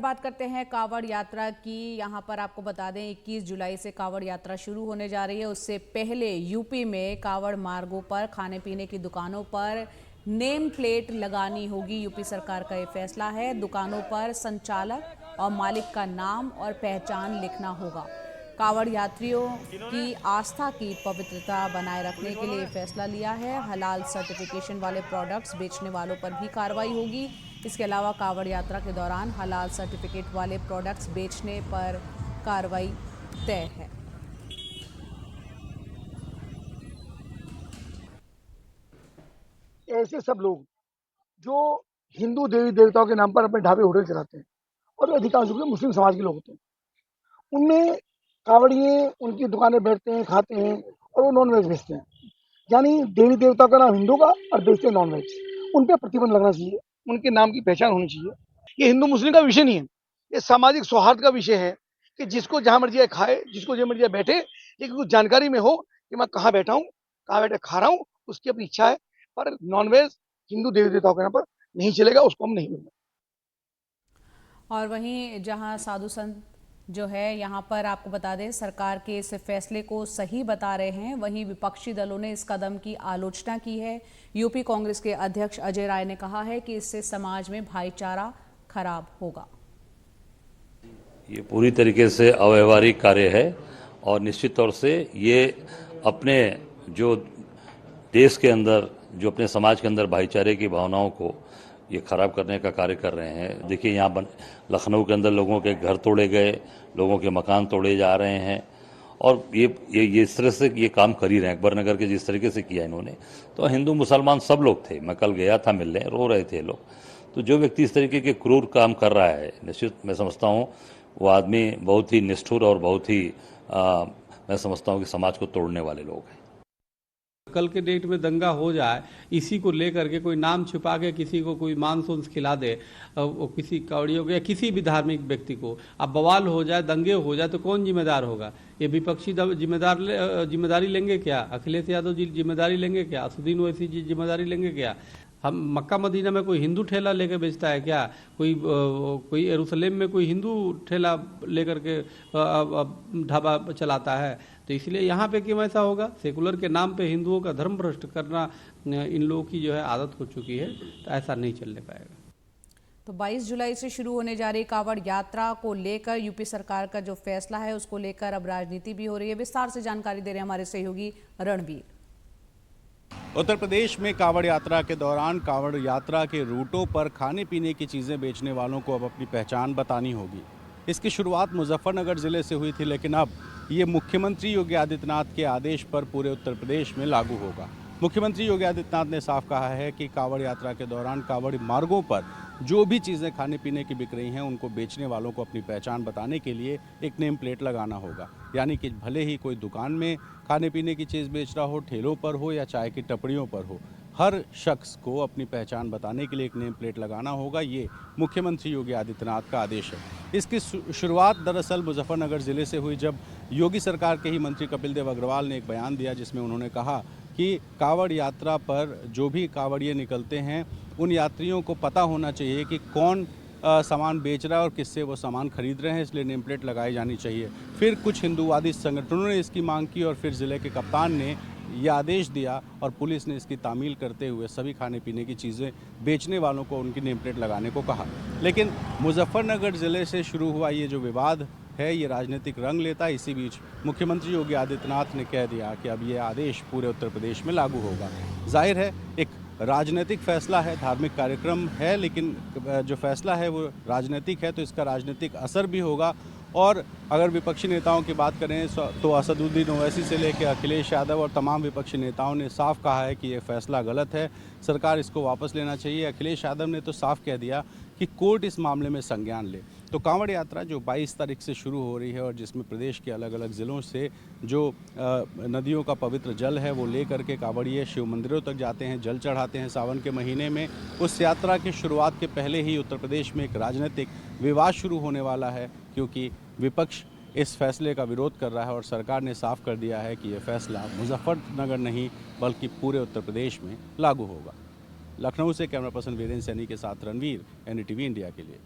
बात करते हैं कावड़ यात्रा की। यहाँ पर आपको बता दें 21 जुलाई से कावड़ यात्रा शुरू होने जा रही है। उससे पहले यूपी में कावड़ मार्गों पर खाने पीने की दुकानों पर नेम प्लेट लगानी होगी। यूपी सरकार का ये फैसला है। दुकानों पर संचालक और मालिक का नाम और पहचान लिखना होगा। कावड़ यात्रियों की आस्था की पवित्रता बनाए रखने के लिए फैसला लिया है। हलाल सर्टिफिकेशन वाले प्रोडक्ट्स बेचने वालों पर भी कार्रवाई होगी। इसके अलावा कावड़ यात्रा के दौरान हलाल सर्टिफिकेट वाले प्रोडक्ट्स बेचने पर कार्रवाई तय है। ऐसे सब लोग जो हिंदू देवी देवताओं के नाम पर अपने ढाबे होटल चलाते हैं और अधिकांश रूप से मुस्लिम समाज के लोग होते हैं, उनमें कावड़िए उनकी दुकानें बैठते हैं, खाते हैं और वो नॉन वेज बेचते हैं। यानी देवी देवता का नाम हिंदू का और बेचते हैं नॉन वेज। उन पर प्रतिबंध लगना चाहिए, उनके नाम की पहचान होनी चाहिए। ये हिंदू मुस्लिम का विषय नहीं है, ये सामाजिक सौहार्द का विषय है कि जिसको जहां मर्जी खाए, जिसको जो मर्जी बैठे, लेकिन कुछ जानकारी में हो कि मैं कहाँ बैठा हूँ, कहाँ बैठे खा रहा हूँ, उसकी अपनी इच्छा है। पर नॉनवेज हिंदू देवी देवताओं के यहाँ पर नहीं चलेगा, उसको हम नहीं मिलेगा। और वहीं जहां साधु संत जो है यहाँ पर आपको बता दें सरकार के इस फैसले को सही बता रहे हैं, वहीं विपक्षी दलों ने इस कदम की आलोचना की है। यूपी कांग्रेस के अध्यक्ष अजय राय ने कहा है कि इससे समाज में भाईचारा खराब होगा। ये पूरी तरीके से अव्यवहारिक कार्य है और निश्चित तौर से ये अपने जो देश के अंदर, जो अपने समाज के अंदर भाईचारे की भावनाओं को ये खराब करने का कार्य कर रहे हैं। देखिए यहाँ लखनऊ के अंदर लोगों के घर तोड़े गए, लोगों के मकान तोड़े जा रहे हैं और ये इस तरह से ये काम कर ही रहे हैं। अकबर नगर के जिस तरीके से किया इन्होंने, तो हिंदू मुसलमान सब लोग थे। मैं कल गया था मिलने, रो रहे थे लोग। तो जो व्यक्ति इस तरीके के क्रूर काम कर रहा है, निश्चित मैं समझता हूँ वो आदमी बहुत ही निष्ठुर और बहुत ही मैं समझता हूँ कि समाज को तोड़ने वाले लोग हैं। कल के डेट में दंगा हो जाए, इसी को लेकर के कोई नाम छिपा के किसी को कोई मांस उंस खिला दे, किसी कौड़ियों को या किसी भी धार्मिक व्यक्ति को, अब बवाल हो जाए, दंगे हो जाए, तो कौन जिम्मेदार होगा? ये विपक्षी जिम्मेदारी लेंगे क्या? अखिलेश यादव जी जिम्मेदारी लेंगे क्या? असुद्दीन ओवैसी जी जिम्मेदारी लेंगे क्या? हम मक्का मदीना में कोई हिंदू ठेला लेकर बेचता है क्या? कोई यरूशलेम में कोई हिंदू ठेला लेकर के ढाबा चलाता है? तो इसलिए यहाँ पे क्यों ऐसा होगा? सेकुलर के नाम पे हिंदुओं का धर्म भ्रष्ट करना इन लोगों की जो है आदत हो चुकी है, तो ऐसा नहीं चलने पाएगा। तो 22 जुलाई से शुरू होने जा रही कावड़ यात्रा को लेकर यूपी सरकार का जो फैसला है उसको लेकर अब राजनीति भी हो रही है। विस्तार से जानकारी दे रहे हैं हमारे सहयोगी रणवीर। उत्तर प्रदेश में कावड़ यात्रा के दौरान कावड़ यात्रा के रूटों पर खाने पीने की चीज़ें बेचने वालों को अब अपनी पहचान बतानी होगी। इसकी शुरुआत मुजफ्फरनगर ज़िले से हुई थी, लेकिन अब ये मुख्यमंत्री योगी आदित्यनाथ के आदेश पर पूरे उत्तर प्रदेश में लागू होगा। मुख्यमंत्री योगी आदित्यनाथ ने साफ कहा है कि कावड़ यात्रा के दौरान कावड़ मार्गों पर जो भी चीज़ें खाने पीने की बिक रही हैं उनको बेचने वालों को अपनी पहचान बताने के लिए एक नेम प्लेट लगाना होगा। यानी कि भले ही कोई दुकान में खाने पीने की चीज़ बेच रहा हो, ठेलों पर हो या चाय की टपड़ियों पर हो, हर शख्स को अपनी पहचान बताने के लिए एक नेम प्लेट लगाना होगा। ये मुख्यमंत्री योगी आदित्यनाथ का आदेश है। इसकी शुरुआत दरअसल मुजफ्फरनगर ज़िले से हुई, जब योगी सरकार के ही मंत्री कपिल देव अग्रवाल ने एक बयान दिया जिसमें उन्होंने कहा कि कावड़ यात्रा पर जो भी कावड़िए निकलते हैं उन यात्रियों को पता होना चाहिए कि कौन सामान बेच रहा है और किससे वो सामान खरीद रहे हैं, इसलिए नेम प्लेट लगाई जानी चाहिए। फिर कुछ हिंदूवादी संगठनों ने इसकी मांग की और फिर ज़िले के कप्तान ने यह आदेश दिया और पुलिस ने इसकी तामील करते हुए सभी खाने पीने की चीज़ें बेचने वालों को उनकी नेम प्लेट लगाने को कहा। लेकिन मुजफ्फरनगर ज़िले से शुरू हुआ ये जो विवाद है ये राजनीतिक रंग लेता है। इसी बीच मुख्यमंत्री योगी आदित्यनाथ ने कह दिया कि अब ये आदेश पूरे उत्तर प्रदेश में लागू होगा। जाहिर है एक राजनीतिक फैसला है, धार्मिक कार्यक्रम है, लेकिन जो फैसला है वो राजनीतिक है, तो इसका राजनीतिक असर भी होगा। और अगर विपक्षी नेताओं की बात करें तो असदुद्दीन ओवैसी से लेकर अखिलेश यादव और तमाम विपक्षी नेताओं ने साफ कहा है कि ये फैसला गलत है, सरकार इसको वापस लेना चाहिए। अखिलेश यादव ने तो साफ कह दिया कि कोर्ट इस मामले में संज्ञान ले। तो कांवड़ यात्रा जो 22 तारीख से शुरू हो रही है और जिसमें प्रदेश के अलग अलग ज़िलों से जो नदियों का पवित्र जल है वो ले करके कांवड़िए शिव मंदिरों तक जाते हैं, जल चढ़ाते हैं सावन के महीने में। उस यात्रा की शुरुआत के पहले ही उत्तर प्रदेश में एक राजनीतिक विवाद शुरू होने वाला है, क्योंकि विपक्ष इस फैसले का विरोध कर रहा है और सरकार ने साफ कर दिया है कि यह फैसला मुजफ्फरनगर नहीं बल्कि पूरे उत्तर प्रदेश में लागू होगा। लखनऊ से कैमरा पर्सन वीरेंद्र सैनी के साथ रणवीर, NDTV इंडिया के लिए।